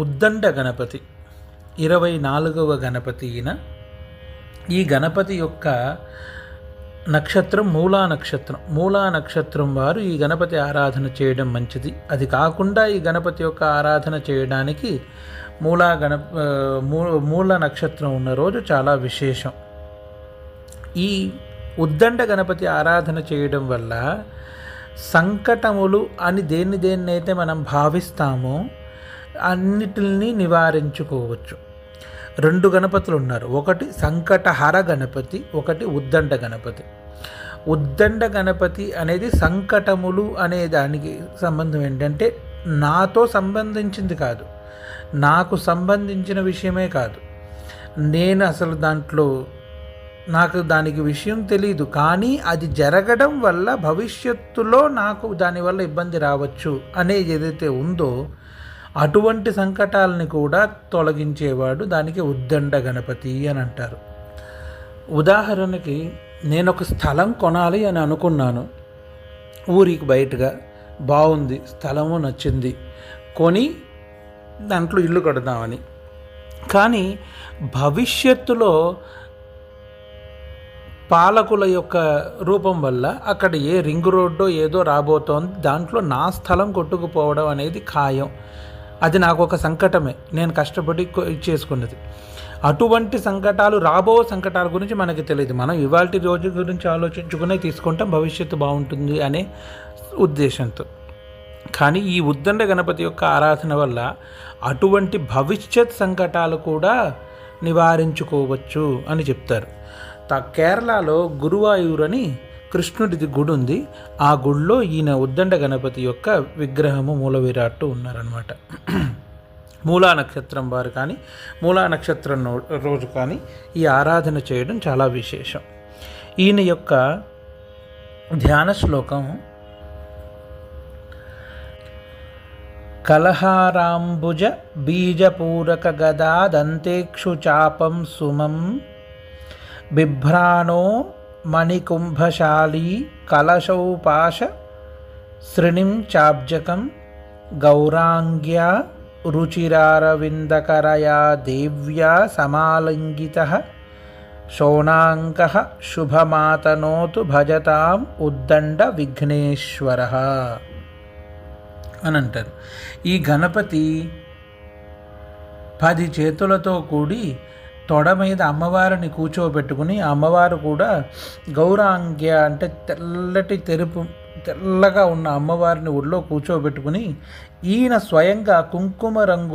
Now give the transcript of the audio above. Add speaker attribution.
Speaker 1: ఉద్దండ గణపతి 24వ గణపతి ఈయన. ఈ గణపతి యొక్క నక్షత్రం మూలా నక్షత్రం. మూలా నక్షత్రం వారు ఈ గణపతి ఆరాధన చేయడం మంచిది. అది కాకుండా ఈ గణపతి యొక్క ఆరాధన చేయడానికి మూల నక్షత్రం ఉన్న రోజు చాలా విశేషం. ఈ ఉద్దండ గణపతి ఆరాధన చేయడం వల్ల సంకటములు అని దేన్నైతే మనం భావిస్తామో అన్నిటిని నివారించుకోవచ్చు. 2 గణపతులు ఉన్నారు. ఒకటి సంకటహర గణపతి, ఒకటి ఉద్దండ గణపతి. ఉద్దండ గణపతి అనేది సంకటములు అనే దానికి సంబంధం ఏంటంటే నాతో సంబంధించింది కాదు, నాకు సంబంధించిన విషయమే కాదు. నేను అసలు నాకు దానికి విషయం తెలియదు, కానీ అది జరగడం వల్ల భవిష్యత్తులో నాకు దానివల్ల ఇబ్బంది రావచ్చు అనేది ఏదైతే ఉందో అటువంటి సంకటాలని కూడా తొలగించేవాడు దానికి ఉద్దండ గణపతి అని అంటారు. ఉదాహరణకి నేను ఒక స్థలం కొనాలి అని అనుకున్నాను. ఊరికి బయటగా బాగుంది, స్థలము నచ్చింది, కొని దాంట్లో ఇల్లు కడదామని. కానీ భవిష్యత్తులో పాలకుల యొక్క రూపం వల్ల అక్కడ ఏ రింగ్ రోడ్డో ఏదో రాబోతోంది, దాంట్లో నా స్థలం కొట్టుకుపోవడం అనేది ఖాయం. అది నాకు ఒక సంకటమే, నేను కష్టపడి చేసుకున్నది. అటువంటి సంకటాలు, సంకటాల గురించి మనకి తెలియదు. మనం ఇవాల్టి రోజు గురించి ఆలోచించుకునే తీసుకుంటాం, భవిష్యత్తు బాగుంటుంది అనే ఉద్దేశంతో. కానీ ఈ ఉద్దండ గణపతి యొక్క ఆరాధన వల్ల అటువంటి భవిష్యత్ సంకటాలు కూడా నివారించుకోవచ్చు అని చెప్తారు. కేరళలో గురువాయూర్ అని కృష్ణుడిది గుడి ఉంది. ఆ గుడిలో ఈయన ఉద్దండ గణపతి యొక్క విగ్రహము మూల విరాట్టు ఉన్నారనమాట. మూలా నక్షత్రం వారు కానీ మూలా నక్షత్రం రోజు కానీ ఈ ఆరాధన చేయడం చాలా విశేషం. ఈయన యొక్క ధ్యాన శ్లోకం కలహారాంబుజ బీజపూరక గదాదంతేక్షు చాపం సుమం బిభ్రాణో మణికుంభశాలీ కలశౌపాశ శ్రిణిం చాబ్జకం గౌరాంగ్యా రుచిరారవిందకరయా దేవ్యా సమాలింగితః శోణాంకః శుభమాతనోతు భజతాం ఉద్దండ విఘ్నేశ్వరః అని అంటారు. ఈ గణపతి 10 చేతులతో కూడి తొడ మీద అమ్మవారిని కూర్చోబెట్టుకుని, ఆ అమ్మవారు కూడా గౌరాంగ్య అంటే తెల్లగా ఉన్న అమ్మవారిని ఒళ్ళో కూర్చోబెట్టుకుని ఈయన స్వయంగా కుంకుమ రంగు